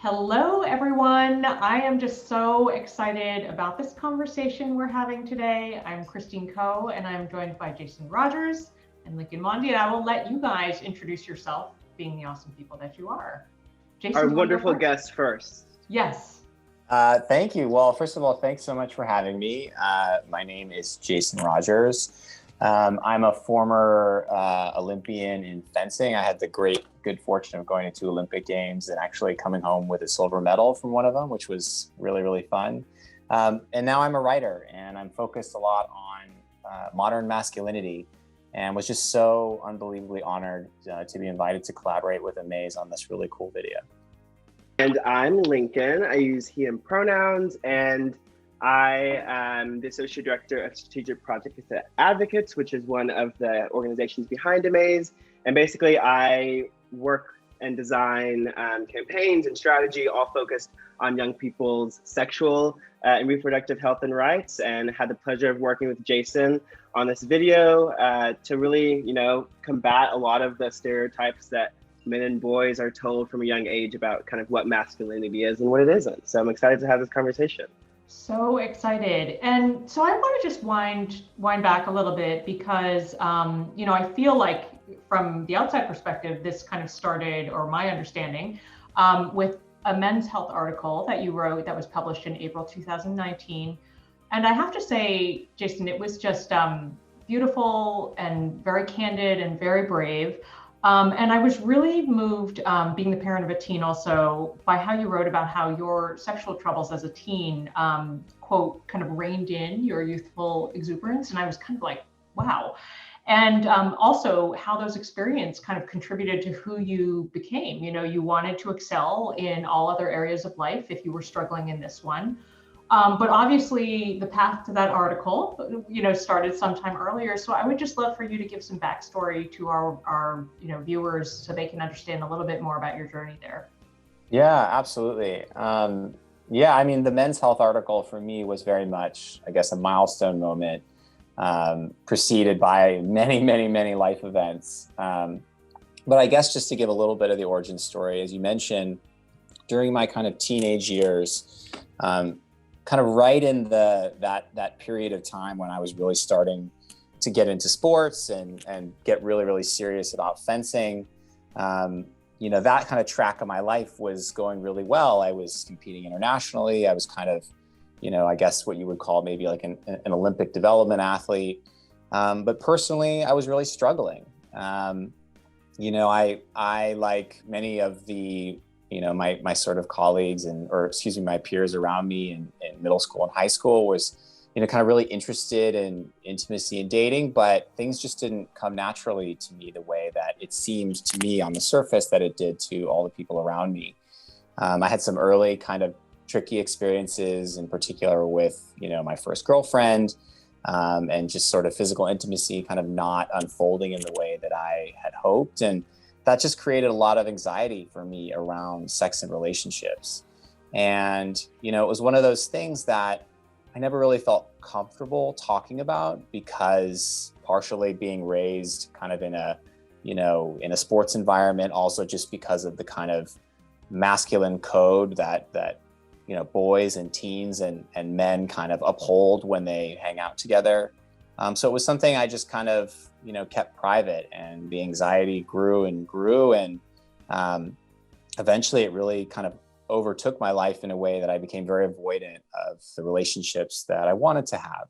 Hello, everyone. I am just so excited about this conversation we're having today. I'm Christine Koh, and I'm joined by Jason Rogers and Lincoln Mondi, and I will let you guys introduce yourself, being the awesome people that you are. Jason, Our do you want to go wonderful first? guest first. Yes. Thank you. Well, first of all, thanks so much for having me. My name is Jason Rogers. I'm a former Olympian in fencing. I had the good fortune of going to 2 Olympic Games and actually coming home with a silver medal from one of them, which was really, really fun. And now I'm a writer, and I'm focused a lot on modern masculinity, and was just so unbelievably honored to be invited to collaborate with AMAZE on this really cool video. And I'm Lincoln. I use he, him pronouns, and I am the Associate Director of Strategic Project Advocates, which is one of the organizations behind AMAZE. And basically, I work and design campaigns and strategy, all focused on young people's sexual and reproductive health and rights, and had the pleasure of working with Jason on this video to really, combat a lot of the stereotypes that men and boys are told from a young age about kind of what masculinity is and what it isn't. So I'm excited to have this conversation. So excited. And so I want to just wind back a little bit because, I feel like from the outside perspective, this kind of started, or my understanding, with a Men's Health article that you wrote that was published in April 2019. And I have to say, Jason, it was just beautiful and very candid and very brave. And I was really moved, being the parent of a teen also, by how you wrote about how your sexual troubles as a teen, quote, kind of reined in your youthful exuberance. And I was kind of like, wow. And also how those experiences kind of contributed to who you became. You wanted to excel in all other areas of life if you were struggling in this one. But obviously the path to that article, started sometime earlier. So I would just love for you to give some backstory to our viewers so they can understand a little bit more about your journey there. Yeah, absolutely. The Men's Health article for me was very much, I guess, a milestone moment, preceded by many, many, many life events. But I guess just to give a little bit of the origin story, as you mentioned, during my kind of teenage years, kind of right in that period of time when I was really starting to get into sports and get really, really serious about fencing, that kind of track of my life was going really well. I was competing internationally. I was kind of, I guess what you would call maybe like an Olympic development athlete. But personally, I was really struggling. I like many of the my sort of colleagues my peers around me in middle school and high school was, kind of really interested in intimacy and dating, but things just didn't come naturally to me the way that it seemed to me on the surface that it did to all the people around me. I had some early kind of tricky experiences, in particular with, my first girlfriend, and just sort of physical intimacy kind of not unfolding in the way that I had hoped. And that just created a lot of anxiety for me around sex and relationships. And, it was one of those things that I never really felt comfortable talking about, because partially being raised kind of in a sports environment, also just because of the kind of masculine code that boys and teens and men kind of uphold when they hang out together. So it was something I just kind of, kept private, and the anxiety grew and grew. And eventually it really kind of overtook my life in a way that I became very avoidant of the relationships that I wanted to have.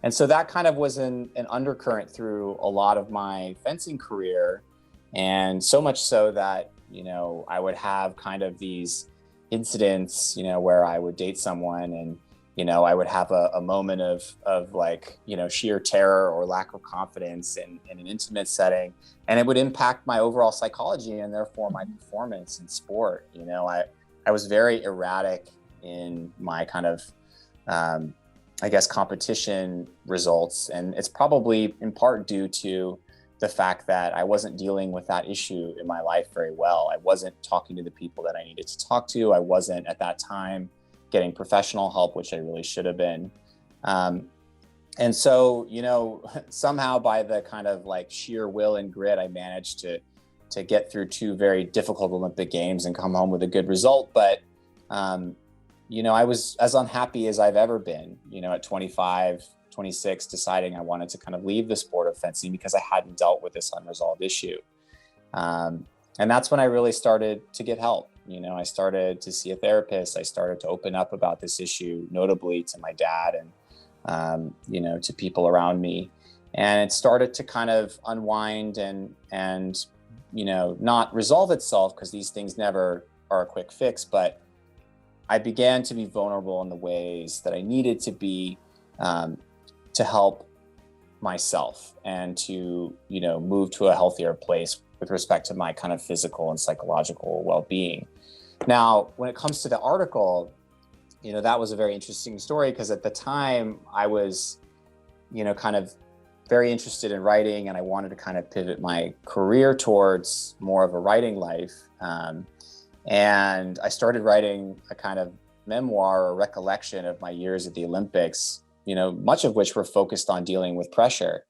And so that kind of was an undercurrent through a lot of my fencing career. And so much so that, I would have kind of these incidents, where I would date someone and, I would have a moment of like, sheer terror or lack of confidence in an intimate setting. And it would impact my overall psychology and therefore my performance in sport. I was very erratic in my kind of, competition results. And it's probably in part due to the fact that I wasn't dealing with that issue in my life very well. I wasn't talking to the people that I needed to talk to. I wasn't at that time getting professional help, which I really should have been. And so, somehow by the kind of like sheer will and grit, I managed to get through two very difficult Olympic Games and come home with a good result. But, I was as unhappy as I've ever been, at 25, 26, deciding I wanted to kind of leave the sport of fencing because I hadn't dealt with this unresolved issue. And that's when I really started to get help. I started to see a therapist. I started to open up about this issue, notably to my dad and, to people around me. And it started to kind of unwind and not resolve itself, because these things never are a quick fix. But I began to be vulnerable in the ways that I needed to be, to help myself and to, move to a healthier place with respect to my kind of physical and psychological well-being. Now, when it comes to the article, that was a very interesting story, because at the time I was, kind of very interested in writing, and I wanted to kind of pivot my career towards more of a writing life. And I started writing a kind of memoir or recollection of my years at the Olympics, much of which were focused on dealing with pressure.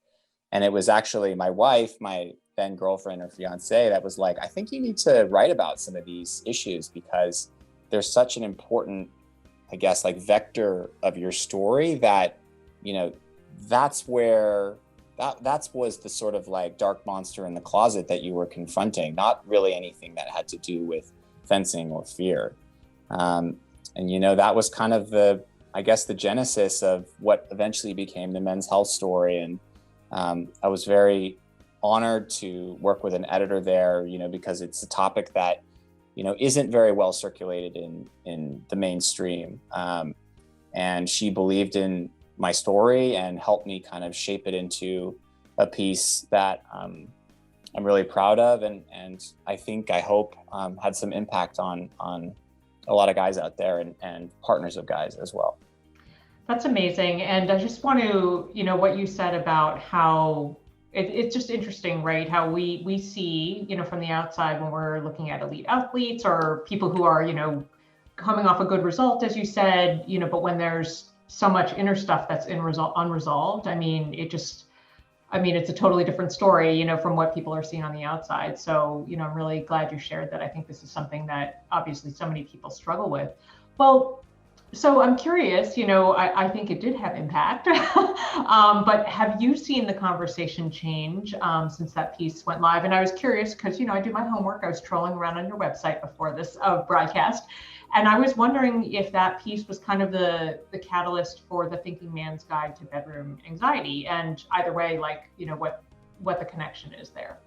And it was actually my wife, my then girlfriend or fiance, that was like, I think you need to write about some of these issues, because there's such an important, I guess, like vector of your story that, that's where that was the sort of like dark monster in the closet that you were confronting, not really anything that had to do with fencing or fear. And, that was kind of the genesis of what eventually became the Men's Health story. And I was very honored to work with an editor there, because it's a topic that, isn't very well circulated in the mainstream. And she believed in my story and helped me kind of shape it into a piece that I'm really proud of. And I hope had some impact on a lot of guys out there and partners of guys as well. That's amazing. And I just want to, what you said about how it's just interesting, right? How we see, from the outside when we're looking at elite athletes or people who are, coming off a good result, as you said, but when there's so much inner stuff that's unresolved, it's a totally different story, from what people are seeing on the outside. So, I'm really glad you shared that. I think this is something that obviously so many people struggle with. Well, so I'm curious, I think it did have impact, but have you seen the conversation change since that piece went live? And I was curious because, I do my homework. I was trolling around on your website before this broadcast. And I was wondering if that piece was kind of the catalyst for the Thinking Man's Guide to Bedroom Anxiety. And either way, what the connection is there.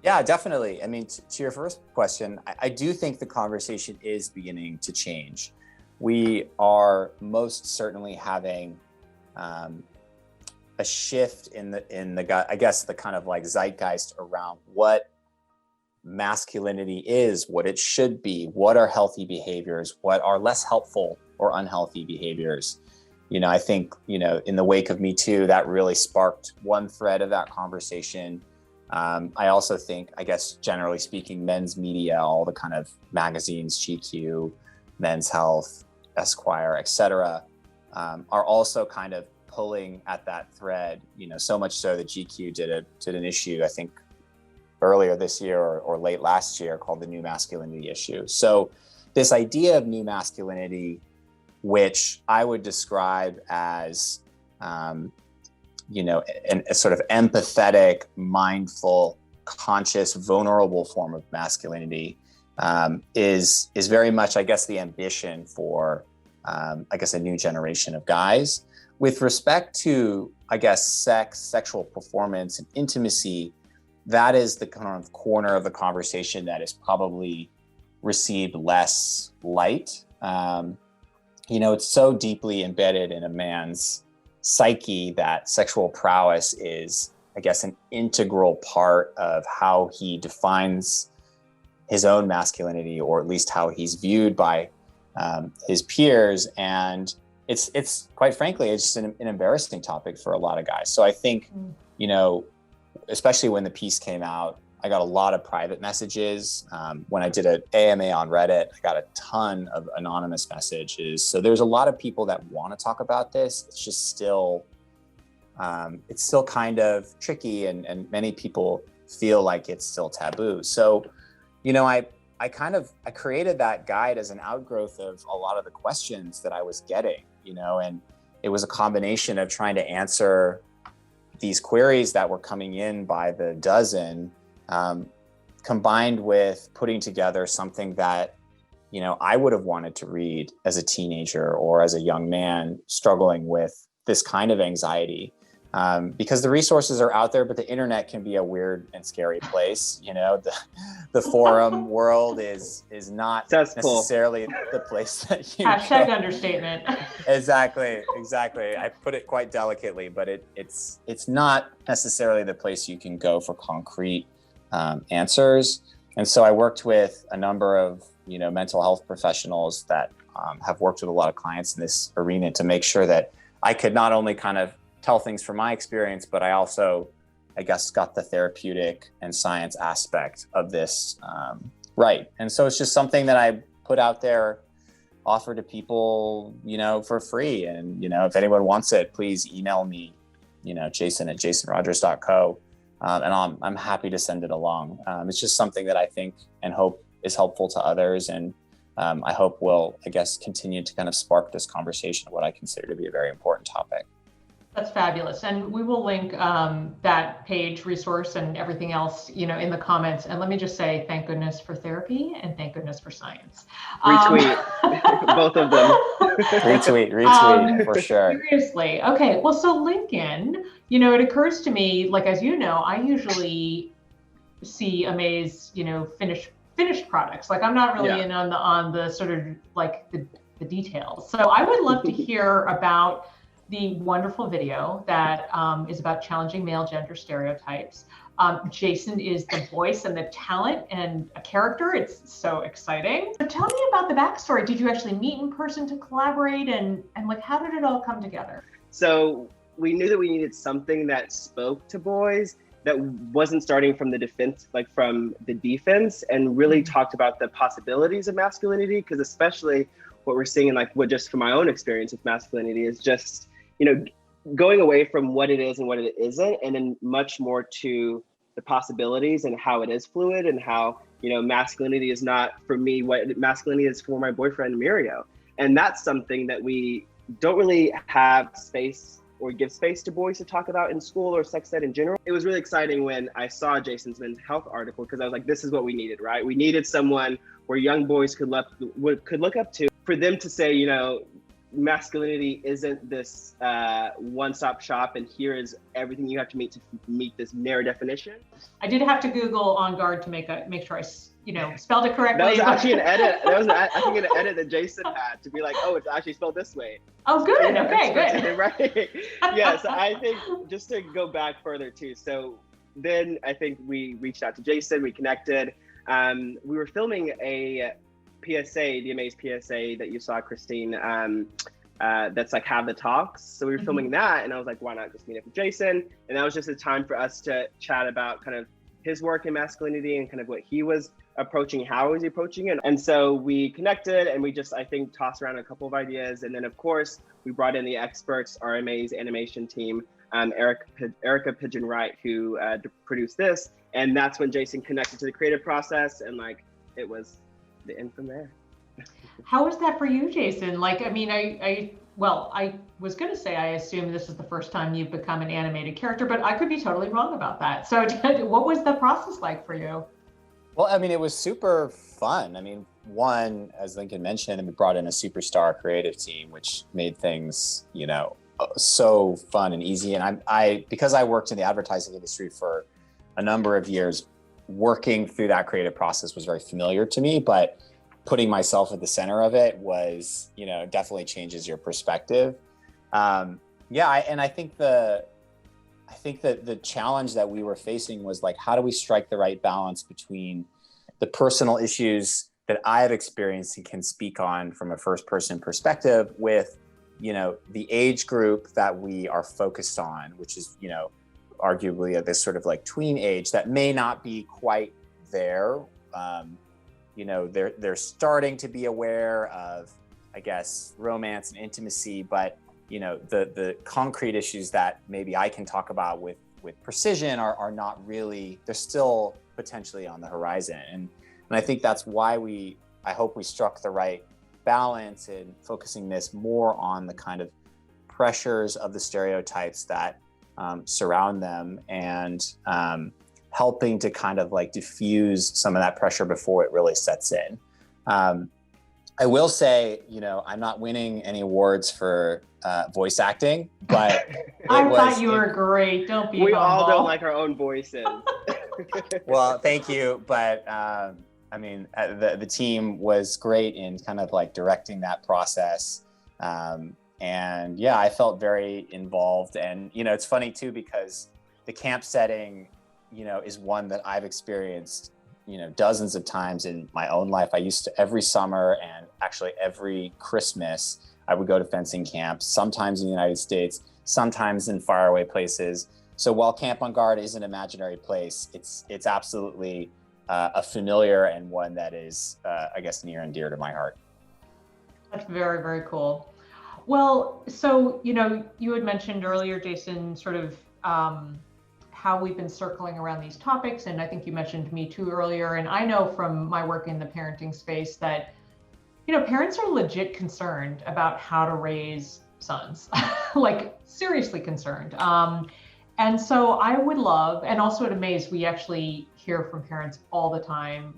Yeah, definitely. I mean, to your first question, I do think the conversation is beginning to change. We are most certainly having a shift in the I guess the kind of like zeitgeist around what masculinity is, what it should be, what are healthy behaviors, what are less helpful or unhealthy behaviors. I think, in the wake of Me Too, that really sparked one thread of that conversation. I also think, I guess, generally speaking, men's media, all the kind of magazines, GQ, Men's Health, Esquire, etc., are also kind of pulling at that thread, so much so that GQ did an issue, I think, earlier this year or late last year called the New Masculinity issue. So this idea of new masculinity, which I would describe as, a sort of empathetic, mindful, conscious, vulnerable form of masculinity, is very much, I guess, the ambition for, a new generation of guys. With respect to, sex, sexual performance, and intimacy, that is the kind of corner of the conversation that is probably received less light. It's so deeply embedded in a man's psyche that sexual prowess is, an integral part of how he defines his own masculinity, or at least how he's viewed by his peers. And it's quite frankly, it's just an embarrassing topic for a lot of guys. So I think, especially when the piece came out, I got a lot of private messages. When I did an AMA on Reddit, I got a ton of anonymous messages. So there's a lot of people that want to talk about this. It's just still, kind of tricky. And many people feel like it's still taboo. So, you know, I created that guide as an outgrowth of a lot of the questions that I was getting, you know, and it was a combination of trying to answer these queries that were coming in by the dozen, combined with putting together something that, you know, I would have wanted to read as a teenager or as a young man struggling with this kind of anxiety. Because the resources are out there, but the internet can be a weird and scary place. You know, the forum world is not necessarily the place that you Hashtag go. Understatement. Exactly. I put it quite delicately, but it's not necessarily the place you can go for concrete answers. And so I worked with a number of, you know, mental health professionals that have worked with a lot of clients in this arena to make sure that I could not only kind of tell things from my experience, but I also, I guess, got the therapeutic and science aspect of this right. And so it's just something that I put out there, offer to people, you know, for free. And, you know, if anyone wants it, please email me, you know, jason@jasonrogers.co. And I'm happy to send it along. It's just something that I think and hope is helpful to others. And I hope will, I guess, continue to kind of spark this conversation of what I consider to be a very important topic. That's fabulous. And we will link that page, resource, and everything else, you know, in the comments. And let me just say, thank goodness for therapy and thank goodness for science. Retweet both of them. Retweet for sure. Seriously. Okay. Well, so Lincoln, you know, it occurs to me, like, as you know, I usually see AMAZE, you know, finished products. Like, I'm not really in on the sort of like the details. So I would love to hear about the wonderful video that is about challenging male gender stereotypes. Jason is the voice and the talent and a character. It's so exciting. So tell me about the backstory. Did you actually meet in person to collaborate, and like, how did it all come together? So we knew that we needed something that spoke to boys, that wasn't starting from the defense, like from the defense, and really talked about the possibilities of masculinity. Because especially what we're seeing, and like what just from my own experience with masculinity, is just, you know, going away from what it is and what it isn't, and then much more to the possibilities and how it is fluid, and how, you know, masculinity is not for me what masculinity is for my boyfriend Mirio. And that's something that we don't really have space or give space to boys to talk about in school or sex ed in general. It was really exciting when I saw Jason's mental health article, because I was like, this is what we needed, right? We needed someone where young boys could look up to, for them to say, you know, masculinity isn't this one-stop shop, and here is everything you have to meet this narrow definition. I did have to Google on guard to make sure I, you know, spelled it correctly. That was actually an edit. That was, I think, an edit that Jason had to be like, oh, it's actually spelled this way. Oh, good. So, okay, good. Right. Yeah. So I think, just to go back further too. So then I think we reached out to Jason. We connected. We were filming a PSA, the AMAZE PSA that you saw, Christine, that's like Have the Talks. So we were filming that, and I was like, why not just meet up with Jason? And that was just a time for us to chat about kind of his work in masculinity and kind of what he was approaching, how was he approaching it. And so we connected, and we just, I think, tossed around a couple of ideas. And then of course, we brought in the experts, our AMAZE animation team, Erica Pigeon Wright, who produced this. And that's when Jason connected to the creative process, and like, it was the end from there. How was that for you, Jason? Like, I mean, I was going to say, I assume this is the first time you've become an animated character, but I could be totally wrong about that. So what was the process like for you? Well, I mean, it was super fun. I mean, one, as Lincoln mentioned, and we brought in a superstar creative team, which made things, you know, so fun and easy. And because I worked in the advertising industry for a number of years, working through that creative process was very familiar to me, but putting myself at the center of it was, you know, definitely changes your perspective. And I think that the challenge that we were facing was like, how do we strike the right balance between the personal issues that I have experienced and can speak on from a first person perspective with, you know, the age group that we are focused on, which is, you know, arguably at this sort of like tween age that may not be quite there. You know, they're starting to be aware of, I guess, romance and intimacy, but, you know, the concrete issues that maybe I can talk about with with precision are not really, they're still potentially on the horizon. And I think that's why I hope we struck the right balance in focusing this more on the kind of pressures of the stereotypes that surround them, and helping to kind of like diffuse some of that pressure before it really sets in. I will say, I'm not winning any awards for voice acting, but I thought you were great. Don't be We humble. all don't like our own voices. Well, thank you. But the team was great in kind of like directing that process. And yeah, I felt very involved. And, it's funny too, because the camp setting, is one that I've experienced, dozens of times in my own life. I used to, every summer and actually every Christmas, I would go to fencing camps, sometimes in the United States, sometimes in faraway places. So while Camp on Guard is an imaginary place, it's absolutely a familiar and one that is, I guess, near and dear to my heart. That's very, very cool. Well, so, you had mentioned earlier, Jason, sort of how we've been circling around these topics. And I think you mentioned Me Too earlier. And I know from my work in the parenting space that, parents are legit concerned about how to raise sons, like seriously concerned. And so I would love, and also at AMAZE, we actually hear from parents all the time.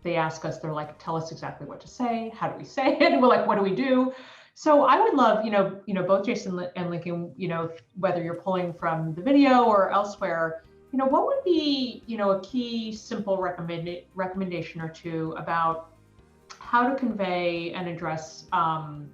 They ask us, they're like, tell us exactly what to say. How do we say it? And we're like, what do we do? So I would love, both Jason and Lincoln, whether you're pulling from the video or elsewhere, what would be, a key simple recommendation or two about how to convey and address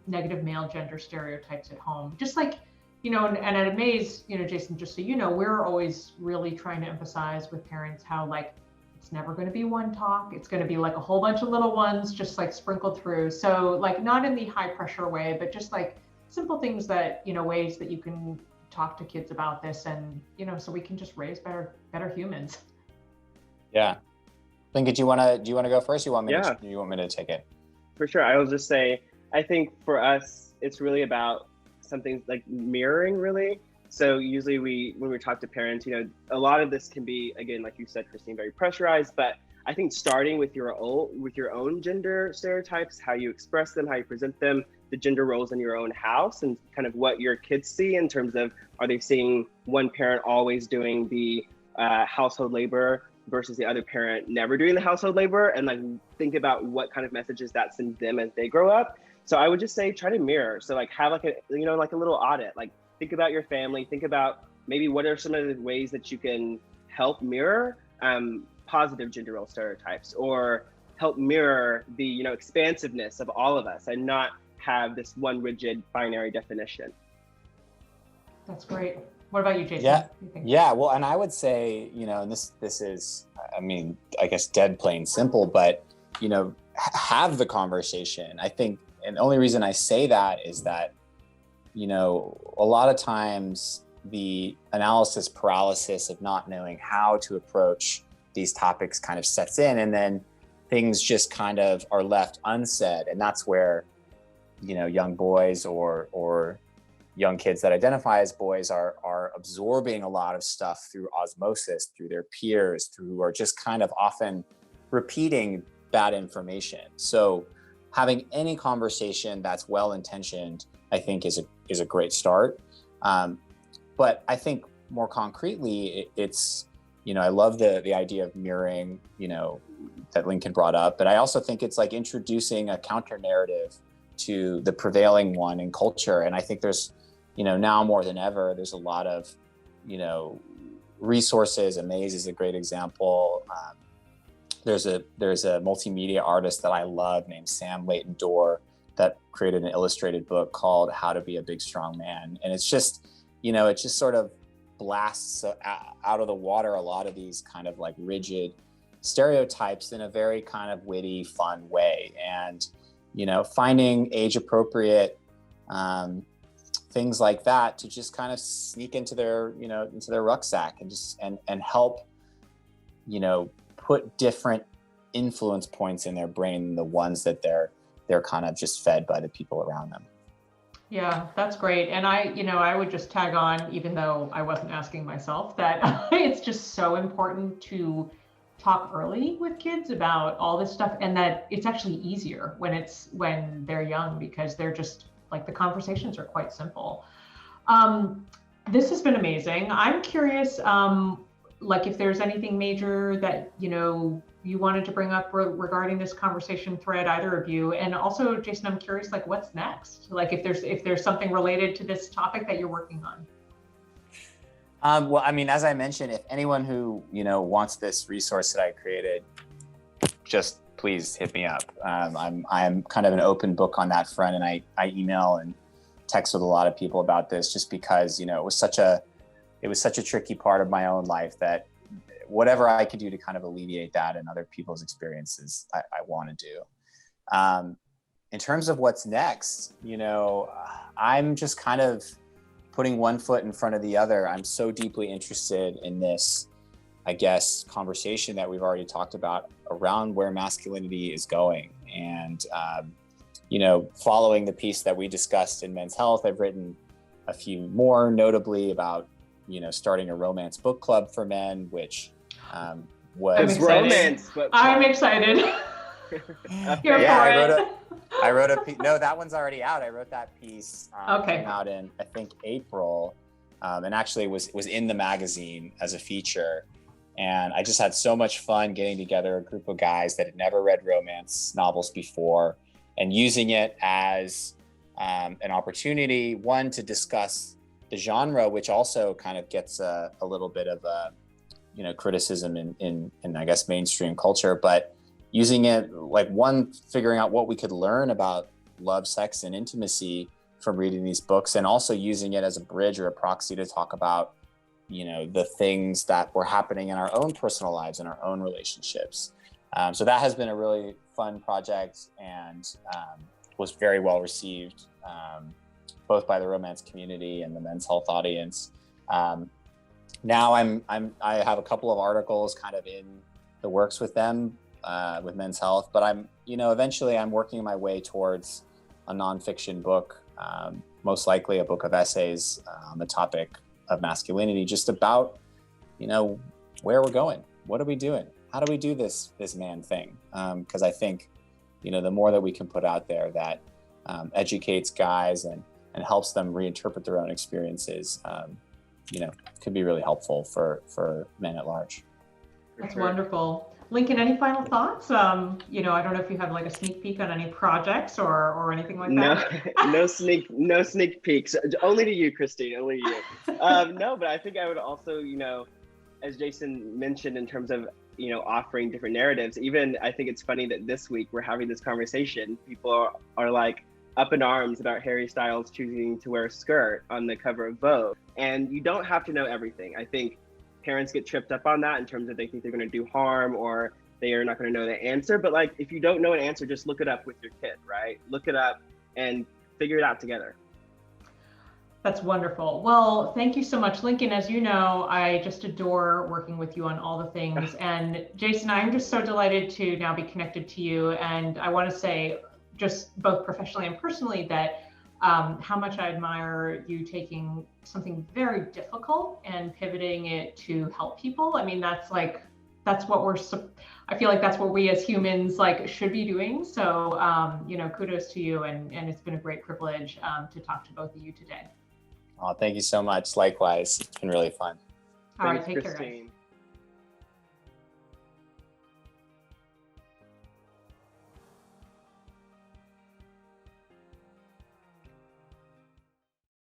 negative male gender stereotypes at home? Just like, and at AMAZE, Jason, just so you know, we're always really trying to emphasize with parents how like, it's never going to be one talk. It's going to be like a whole bunch of little ones just like sprinkled through. So like not in the high pressure way, but just like simple things that, ways that you can talk to kids about this and, so we can just raise better humans. Yeah. Lincoln, do you want to go first? You want me to take it? For sure. I will just say, I think for us, it's really about something like mirroring, really. So usually when we talk to parents, a lot of this can be, again, like you said, Christine, very pressurized, but I think starting with your own gender stereotypes, how you express them, how you present them, the gender roles in your own house, and kind of what your kids see in terms of, are they seeing one parent always doing the household labor versus the other parent never doing the household labor, and like think about what kind of messages that sends them as they grow up. So I would just say, try to mirror. So like have like a little audit, like think about your family, think about maybe what are some of the ways that you can help mirror positive gender role stereotypes, or help mirror the expansiveness of all of us and not have this one rigid binary definition. That's great. What about you, Jason? Yeah. Well, and I would say, and this is, I guess dead plain simple, but, have the conversation. I think, and the only reason I say that is that, a lot of times the analysis paralysis of not knowing how to approach these topics kind of sets in, and then things just kind of are left unsaid. And that's where, young boys or young kids that identify as boys are absorbing a lot of stuff through osmosis, through their peers, who are just kind of often repeating bad information. So having any conversation that's well-intentioned, I think is a great start. But I think more concretely, it's, I love the idea of mirroring, that Lincoln brought up, but I also think it's like introducing a counter narrative to the prevailing one in culture. And I think there's, now more than ever, there's a lot of, resources. AMAZE is a great example. There's a multimedia artist that I love named Sam Leighton Dorr that created an illustrated book called How to Be a Big Strong Man. And it's just, it just sort of blasts out of the water a lot of these kind of like rigid stereotypes in a very kind of witty, fun way. And, finding age appropriate things like that to just kind of sneak into their rucksack and just, and help, put different influence points in their brain than the ones that they're kind of just fed by the people around them. Yeah, that's great. And I would just tag on, even though I wasn't asking myself, that it's just so important to talk early with kids about all this stuff, and that it's actually easier when they're young, because they're just like, the conversations are quite simple. This has been amazing. I'm curious, like, if there's anything major that you wanted to bring up regarding this conversation thread, either of you. And also, Jason, I'm curious, like, what's next? Like, if there's something related to this topic that you're working on. Well, I mean, as I mentioned, if anyone who wants this resource that I created, just please hit me up. I'm kind of an open book on that front, and I email and text with a lot of people about this, just because it was such a tricky part of my own life, that whatever I could do to kind of alleviate that and other people's experiences, I want to do. In terms of what's next, I'm just kind of putting one foot in front of the other. I'm so deeply interested in this, I guess, conversation that we've already talked about around where masculinity is going. And, following the piece that we discussed in Men's Health, I've written a few more, notably about, starting a romance book club for men, which was romance. I'm excited. I wrote a piece. No, that one's already out. I wrote that piece. Came out in, I think, April, and actually was in the magazine as a feature. And I just had so much fun getting together a group of guys that had never read romance novels before, and using it as an opportunity, one, to discuss the genre, which also kind of gets a little bit of criticism in I guess mainstream culture, but using it, like, one, figuring out what we could learn about love, sex, and intimacy from reading these books, and also using it as a bridge or a proxy to talk about the things that were happening in our own personal lives and our own relationships. So that has been a really fun project, and was very well received, both by the romance community and the Men's Health audience. Now I have a couple of articles kind of in the works with them, with Men's Health, but eventually I'm working my way towards a nonfiction book, most likely a book of essays on the topic of masculinity, just about, where we're going, what are we doing, how do we do this man thing? Because I think, the more that we can put out there that educates guys and helps them reinterpret their own experiences, could be really helpful for men at large. That's wonderful. Lincoln, any final thoughts? I don't know if you have like a sneak peek on any projects or anything like that. No sneak peeks. Only to you, Christine. Only to you. No, but I think I would also, as Jason mentioned, in terms of offering different narratives. Even I think it's funny that this week we're having this conversation. People are like up in arms about Harry Styles choosing to wear a skirt on the cover of Vogue, and you don't have to know everything. I think parents get tripped up on that in terms of they think they're going to do harm or they are not going to know the answer. But like, if you don't know an answer, just look it up with your kid, right? Look it up and figure it out together. That's wonderful. Well, thank you so much, Lincoln. As you know, I just adore working with you on all the things. And Jason, I'm just so delighted to now be connected to you. And I want to say, just both professionally and personally, that how much I admire you taking something very difficult and pivoting it to help people. I mean, that's what I feel like that's what we as humans should be doing. So, kudos to you. And it's been a great privilege to talk to both of you today. Oh, thank you so much. Likewise, it's been really fun. All right, take care, guys.